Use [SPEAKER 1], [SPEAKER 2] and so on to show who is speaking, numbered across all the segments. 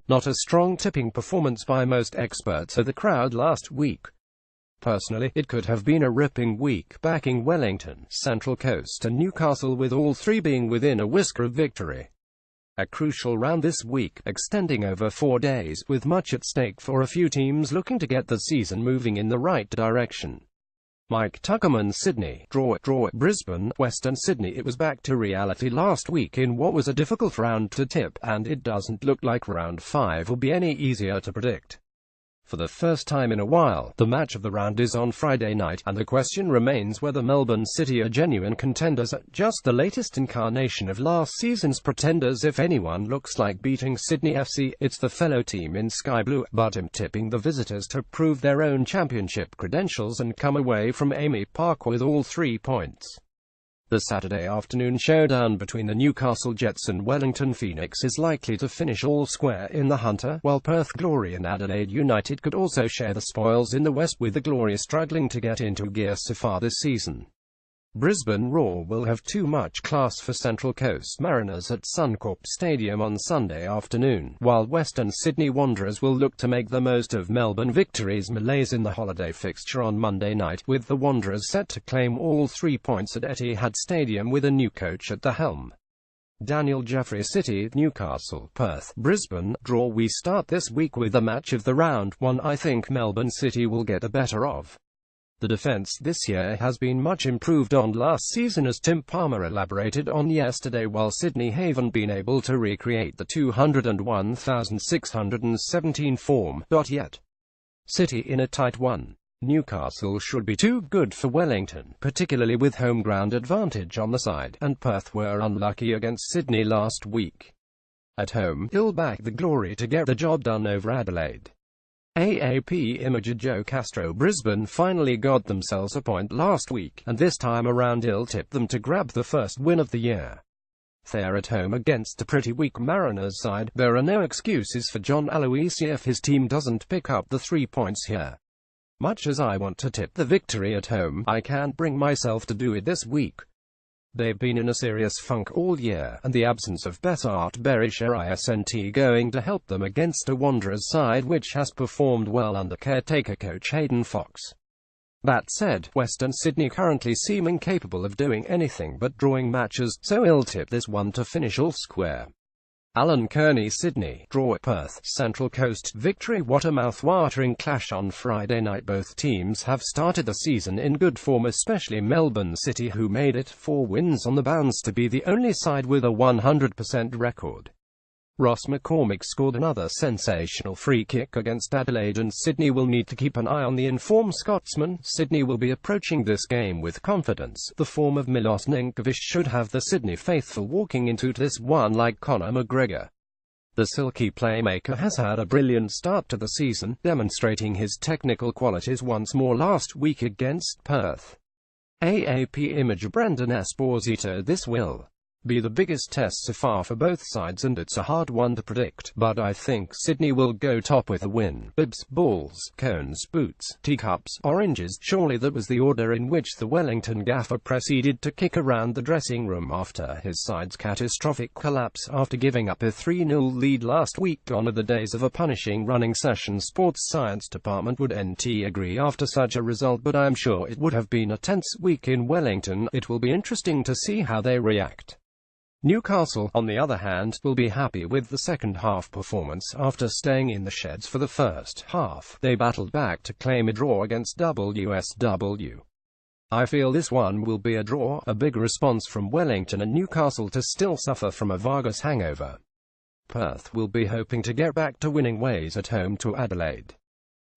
[SPEAKER 1] Not a strong tipping performance by most experts of the crowd last week. Personally, it could have been a ripping week, backing Wellington, Central Coast and Newcastle, with all three being within a whisker of victory. A crucial round this week, extending over 4 days, with much at stake for a few teams looking to get the season moving in the right direction. Mike Tuckerman. Sydney, draw Brisbane, Western Sydney. It was back to reality last week in what was a difficult round to tip, and it doesn't look like round 5 will be any easier to predict. For the first time in a while, the match of the round is on Friday night, and the question remains whether Melbourne City are genuine contenders, just the latest incarnation of last season's pretenders. If anyone looks like beating Sydney FC, it's the fellow team in Sky Blue, but I'm tipping the visitors to prove their own championship credentials and come away from AAMI Park with all 3 points. The Saturday afternoon showdown between the Newcastle Jets and Wellington Phoenix is likely to finish all square in the Hunter, while Perth Glory and Adelaide United could also share the spoils in the West, with the Glory struggling to get into gear so far this season. Brisbane Roar will have too much class for Central Coast Mariners at Suncorp Stadium on Sunday afternoon, while Western Sydney Wanderers will look to make the most of Melbourne Victory's malaise in the holiday fixture on Monday night, with the Wanderers set to claim all 3 points at Etihad Stadium with a new coach at the helm. Daniel Jeffrey. City, Newcastle, Perth, Brisbane, draw. We start this week with the match of the round, one I think Melbourne City will get the better of. The defence this year has been much improved on last season, as Tim Palmer elaborated on yesterday, while Sydney haven't been able to recreate the 201,617 form. Yet. City in a tight one. Newcastle should be too good for Wellington, particularly with home ground advantage on the side, and Perth were unlucky against Sydney last week. At home, he'll back the Glory to get the job done over Adelaide. AAP Imager. Joe Castro. Brisbane finally got themselves a point last week, and this time around he'll tip them to grab the first win of the year. They're at home against a pretty weak Mariners side. There are no excuses for John Aloisi if his team doesn't pick up the 3 points here. Much as I want to tip the Victory at home, I can't bring myself to do it this week. They've been in a serious funk all year, and the absence of Bessart Berisha isn't going to help them against a Wanderers side which has performed well under caretaker coach Hayden Fox. That said, Western Sydney currently seem incapable of doing anything but drawing matches, so I'll tip this one to finish all square. Alan Kearney. Sydney, draw. Perth, Central Coast, Victory. What a mouth-watering clash on Friday night. Both teams have started the season in good form, especially Melbourne City, who made it 4 wins on the bounce to be the only side with a 100% record. Ross McCormick scored another sensational free kick against Adelaide, and Sydney will need to keep an eye on the informed Scotsman. Sydney will be approaching this game with confidence. The form of Milos Ninkovic should have the Sydney faithful walking into this one like Conor McGregor. The silky playmaker has had a brilliant start to the season, demonstrating his technical qualities once more last week against Perth. AAP Imager. Brendan Esposito. This will be the biggest test so far for both sides, and it's a hard one to predict, but I think Sydney will go top with a win. Bibs, balls, cones, boots, teacups, oranges. Surely that was the order in which the Wellington gaffer proceeded to kick around the dressing room after his side's catastrophic collapse after giving up a 3-0 lead last week. Gone are the days of a punishing running session. Sports Science Department. Would NT agree after such a result, but I'm sure it would have been a tense week in Wellington. It will be interesting to see how they react. Newcastle, on the other hand, will be happy with the second half performance. After staying in the sheds for the first half, they battled back to claim a draw against WSW. I feel this one will be a draw, a big response from Wellington and Newcastle to still suffer from a Vargas hangover. Perth will be hoping to get back to winning ways at home to Adelaide.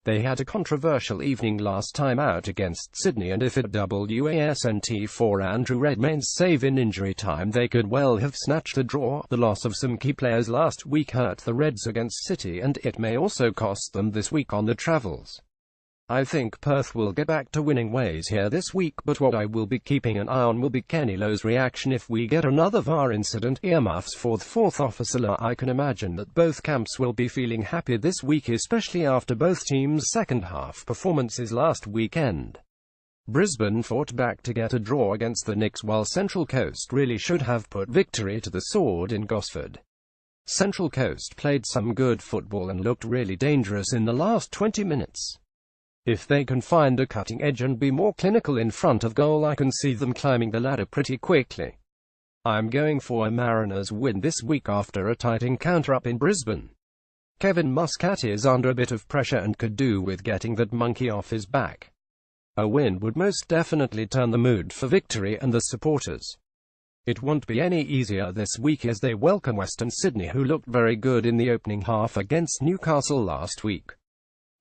[SPEAKER 1] They had a controversial evening last time out against Sydney, and if it wasn't for Andrew Redmayne's save in injury time, they could well have snatched a draw. The loss of some key players last week hurt the Reds against City, and it may also cost them this week on the travels. I think Perth will get back to winning ways here this week, but what I will be keeping an eye on will be Kenny Lowe's reaction if we get another VAR incident. Earmuffs for the fourth officer. I can imagine that both camps will be feeling happy this week, especially after both teams' second half performances last weekend. Brisbane fought back to get a draw against the Knicks, while Central Coast really should have put Victory to the sword in Gosford. Central Coast played some good football and looked really dangerous in the last 20 minutes. If they can find a cutting edge and be more clinical in front of goal, I can see them climbing the ladder pretty quickly. I'm going for a Mariners win this week after a tight encounter up in Brisbane. Kevin Muscat is under a bit of pressure and could do with getting that monkey off his back. A win would most definitely turn the mood for Victory and the supporters. It won't be any easier this week as they welcome Western Sydney, who looked very good in the opening half against Newcastle last week.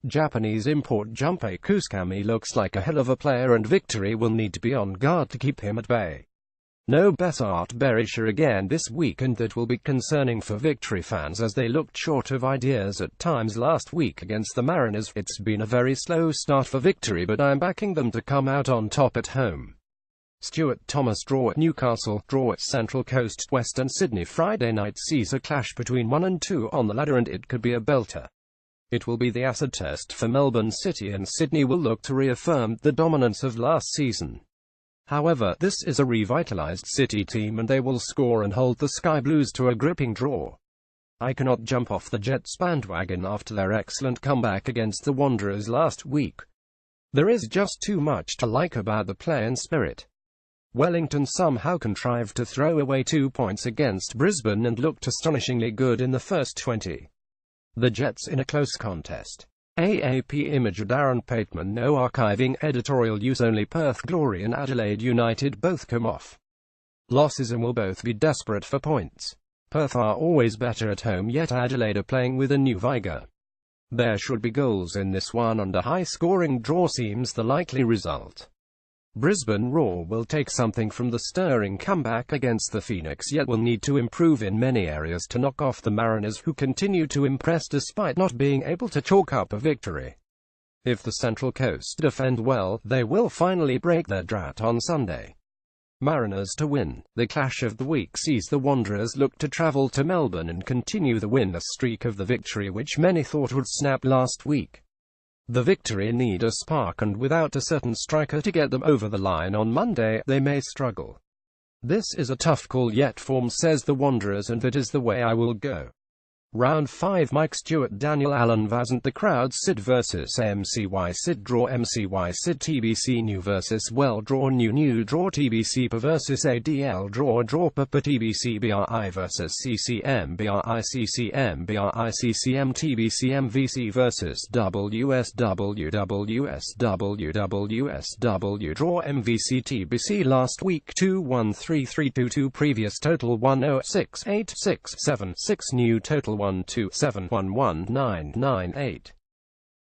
[SPEAKER 1] Japanese import Junpei Kusukami looks like a hell of a player and Victory will need to be on guard to keep him at bay. No Bessart Berisha again this week, and that will be concerning for Victory fans as they looked short of ideas at times last week against the Mariners. It's been a very slow start for Victory, but I'm backing them to come out on top at home. Stuart Thomas draw at Newcastle, draw at Central Coast. Western Sydney Friday night sees a clash between 1 and 2 on the ladder and it could be a belter. It will be the acid test for Melbourne City, and Sydney will look to reaffirm the dominance of last season. However, this is a revitalised City team and they will score and hold the Sky Blues to a gripping draw. I cannot jump off the Jets bandwagon after their excellent comeback against the Wanderers last week. There is just too much to like about the play and spirit. Wellington somehow contrived to throw away 2 points against Brisbane and looked astonishingly good in the first 20. The Jets in a close contest. AAP image Darren Pateman. No archiving, editorial use only. Perth Glory and Adelaide United both come off losses and will both be desperate for points. Perth are always better at home, yet Adelaide are playing with a new vigour. There should be goals in this one and a high-scoring draw seems the likely result. Brisbane Roar will take something from the stirring comeback against the Phoenix, yet will need to improve in many areas to knock off the Mariners, who continue to impress despite not being able to chalk up a victory. If the Central Coast defend well, they will finally break their drought on Sunday. Mariners to win. The clash of the week sees the Wanderers look to travel to Melbourne and continue the winless streak of the Victory, which many thought would snap last week. The Victory need a spark, and without a certain striker to get them over the line on Monday, they may struggle. This is a tough call, yet form says the Wanderers, and that is the way I will go. Round 5. Mike Stewart, Daniel Allen Vazant. The crowd. Sid vs MCY. Sid draw. MCY. Sid. TBC new versus well draw. New draw. TBC per versus ADL draw. Papa. TBC BRI versus CCM BRI. CCM BRI. CCM TBC MVC versus WSW. Draw. MVC TBC last week 2133222 previous total 1068676 new total 127119998.